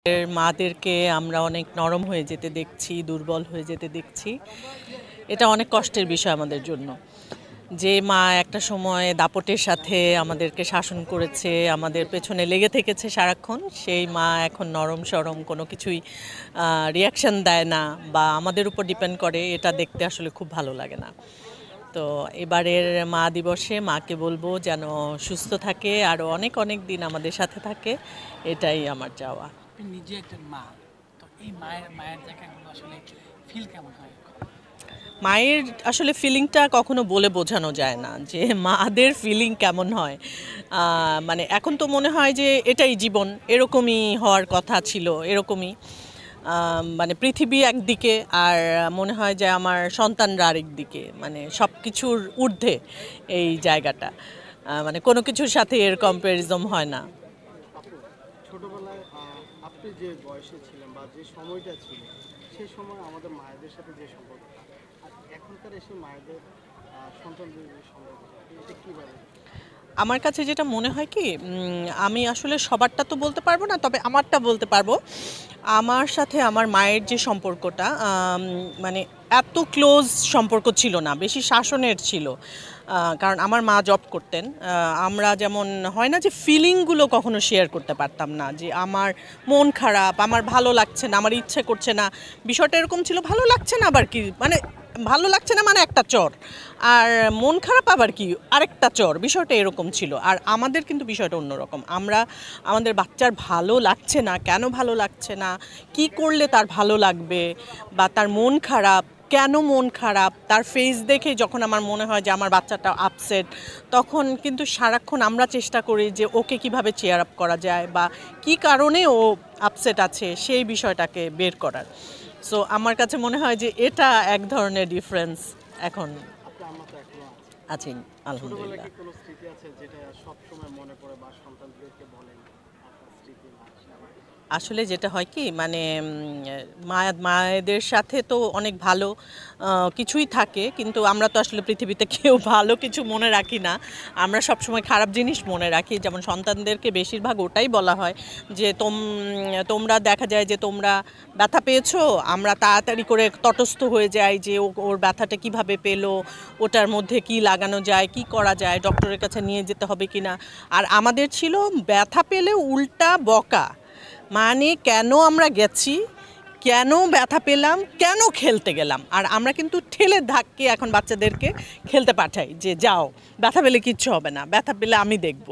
মাদেরকে আমরা অনেক নরম হয়ে যেতে দেখছি, দুর্বল হয়ে যেতে দেখছি। এটা অনেক কষ্টের বিষয় আমাদের জন্য। যে মা একটা সময় দাপটের সাথে আমাদেরকে শাসন করেছে, আমাদের পেছনে লেগে থেকেছে সারাক্ষণ, সেই মা এখন নরম সরম কোনো কিছুই রিয়াকশন দেয় না বা আমাদের উপর ডিপেন্ড করে, এটা দেখতে আসলে খুব ভালো লাগে না। তো এবারের মা দিবসে মাকে বলবো যেন সুস্থ থাকে, আরও অনেক অনেক দিন আমাদের সাথে থাকে, এটাই আমার চাওয়া। নিজে একটা মা, তো এই মায়ের জায়গাগুলো আসলে ফিল কেমন হয়? মায়ের আসলে ফিলিংটা কখনো বলে বোঝানো যায় না যে মাদের ফিলিং কেমন হয়। মানে এখন তো মনে হয় যে এটাই জীবন, এরকমই হওয়ার কথা ছিল, এরকমই। মানে পৃথিবী একদিকে আর মনে হয় যে আমার সন্তানরা আরেক দিকে, মানে সব কিছুর ঊর্ধ্বে এই জায়গাটা। মানে কোনো কিছুর সাথে এর কম্প্যারিজম হয় না। ছোটবেলায় আপনি যে বয়সে ছিলেন বা যে সময়টা ছিল, সেই সময় আমাদের মায়েদের সাথে যে সম্পর্কটা আর এখনকার এসে মায়েদের সন্তানদের যে সম্পর্কটা, এটা কীভাবে? আমার কাছে যেটা মনে হয় কি, আমি আসলে সবারটা তো বলতে পারবো না, তবে আমারটা বলতে পারবো। আমার সাথে আমার মায়ের যে সম্পর্কটা, মানে এত ক্লোজ সম্পর্ক ছিল না, বেশি শাসনের ছিল। কারণ আমার মা জব করতেন। আমরা যেমন হয় না যে ফিলিংগুলো কখনো শেয়ার করতে পারতাম না, যে আমার মন খারাপ, আমার ভালো লাগছে না, আমার ইচ্ছে করছে না। বিষয়টা এরকম ছিল, ভালো লাগছে না আবার কি, মানে ভালো লাগছে না মানে একটা চর, আর মন খারাপ আবার কি আরেকটা চর, বিষয়টা এরকম ছিল। আর আমাদের কিন্তু বিষয়টা অন্যরকম। আমরা আমাদের বাচ্চার ভালো লাগছে না, কেন ভালো লাগছে না, কি করলে তার ভালো লাগবে, বা তার মন খারাপ কেন, মন খারাপ তার ফেস দেখে যখন আমার মনে হয় যে আমার বাচ্চাটা আপসেট, তখন কিন্তু সারাক্ষণ আমরা চেষ্টা করি যে ওকে কিভাবে চেয়ার আপ করা যায় বা কি কারণে ও আপসেট আছে সেই বিষয়টাকে বের করার। সো আমার কাছে মনে হয় যে এটা এক ধরনের ডিফারেন্স এখন আপনার আম্মা তো এখনো আছে। আছে, ছোটবেলায় আলহামদুলিল্লাহ। কি কোনো স্মৃতি আছে যেটা সব সময় মনে পড়ে বা সন্তানদেরকে বলেন আপনার স্মৃতি মায়ের সাথে? আসলে যেটা হয় কি, মানে মায়েদের সাথে তো অনেক ভালো কিছুই থাকে, কিন্তু আমরা তো আসলে পৃথিবীতে কেউ ভালো কিছু মনে রাখি না। আমরা সবসময় খারাপ জিনিস মনে রাখি। যেমন সন্তানদেরকে বেশিরভাগ ওটাই বলা হয় যে তোমরা দেখা যায় যে তোমরা ব্যথা পেয়েছো, আমরা তাড়াতাড়ি করে তটস্থ হয়ে যাই যে ওর ব্যথাটা কিভাবে পেলো, ওটার মধ্যে কি লাগানো যায়, কি করা যায়, ডক্টরের কাছে নিয়ে যেতে হবে কিনা। আর আমাদের ছিল ব্যথা পেলে উল্টা বকা, মানে কেন আমরা গেছি, কেন ব্যথা পেলাম, কেন খেলতে গেলাম। আর আমরা কিন্তু ঠেলে ধাক্কে এখন বাচ্চাদেরকে খেলতে পাঠাই যে যাও, ব্যথা পেলে কিচ্ছু হবে না, ব্যথা পেলে আমি দেখব।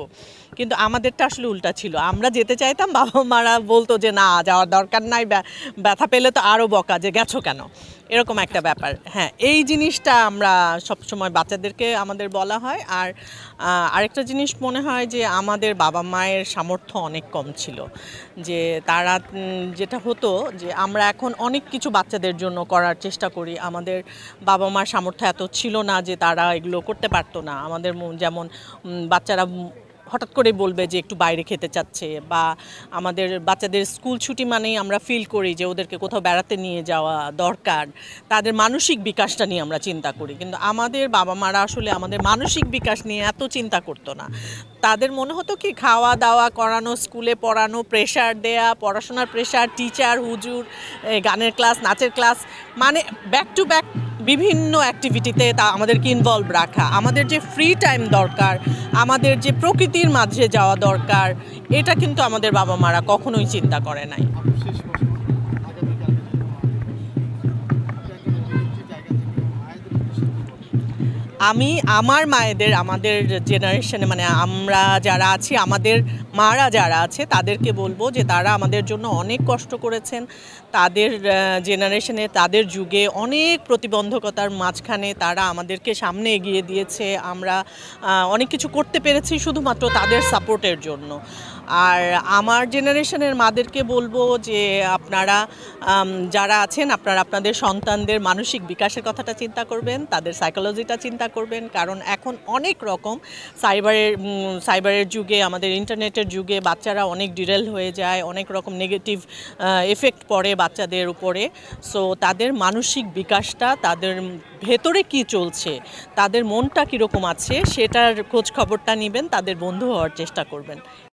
কিন্তু আমাদেরটা আসলে উল্টা ছিল, আমরা যেতে চাইতাম, বাবা মারা বলতো যে না যাওয়ার দরকার নাই, ব্যথা পেলে তো আরও বকা যে গেছো কেন, এরকম একটা ব্যাপার। হ্যাঁ, এই জিনিসটা আমরা সবসময় বাচ্চাদেরকে আমাদের বলা হয়। আর আরেকটা জিনিস মনে হয় যে আমাদের বাবা মায়ের সামর্থ্য অনেক কম ছিল, যে তারা যেটা হতো যে আমরা এখন অনেক কিছু বাচ্চাদের জন্য করার চেষ্টা করি, আমাদের বাবা মার সামর্থ্য এত ছিল না যে তারা এগুলো করতে পারতো না। আমাদের যেমন বাচ্চারা হঠাৎ করে বলবে যে একটু বাইরে খেতে চাচ্ছে, বা আমাদের বাচ্চাদের স্কুল ছুটি মানেই আমরা ফিল করি যে ওদেরকে কোথাও বেড়াতে নিয়ে যাওয়া দরকার, তাদের মানসিক বিকাশটা নিয়ে আমরা চিন্তা করি। কিন্তু আমাদের বাবা মারা আসলে আমাদের মানসিক বিকাশ নিয়ে এত চিন্তা করতো না। তাদের মনে হতো কি খাওয়া দাওয়া করানো, স্কুলে পড়ানো, প্রেশার দেয়া, পড়াশোনার প্রেশার, টিচার, হুজুর, গানের ক্লাস, নাচের ক্লাস, মানে ব্যাক টু ব্যাক বিভিন্ন অ্যাক্টিভিটিতে তা আমাদেরকে ইনভলভ রাখা, আমাদের যে ফ্রি টাইম দরকার, আমাদের যে প্রকৃতির মাঝে যাওয়া দরকার, এটা কিন্তু আমাদের বাবা মারা কখনোই চিন্তা করে নাই। আপু, শেষ প্রশ্ন, আগামীকালকে যেহেতু মায়েদের দিবস, আপনি একটা নিজের জায়গা থেকে মায়েদের উদ্দেশ্যে কি বলবেন? আমি আমার মায়েদের, আমাদের জেনারেশনে, মানে আমরা যারা আছি, আমাদের মারা যারা আছে তাদেরকে বলবো যে তারা আমাদের জন্য অনেক কষ্ট করেছেন। তাদের জেনারেশনে, তাদের যুগে অনেক প্রতিবন্ধকতার মাঝখানে তারা আমাদেরকে সামনে এগিয়ে দিয়েছে। আমরা অনেক কিছু করতে পেরেছি শুধুমাত্র তাদের সাপোর্টের জন্য। আর আমার জেনারেশনের মাদেরকে বলবো যে আপনারা যারা আছেন, আপনারা আপনাদের সন্তানদের মানসিক বিকাশের কথাটা চিন্তা করবেন, তাদের সাইকোলজিটা চিন্তা করবেন। কারণ এখন অনেক রকম সাইবারের যুগে, আমাদের ইন্টারনেটের যুগে বাচ্চারা অনেক ডিরেল হয়ে যায়, অনেক রকম নেগেটিভ এফেক্ট পড়ে বাচ্চাদের উপরে। সো তাদের মানসিক বিকাশটা, তাদের ভেতরে কি চলছে, তাদের মনটা কীরকম আছে, সেটার খোঁজ খবরটা নেবেন, তাদের বন্ধু হওয়ার চেষ্টা করবেন।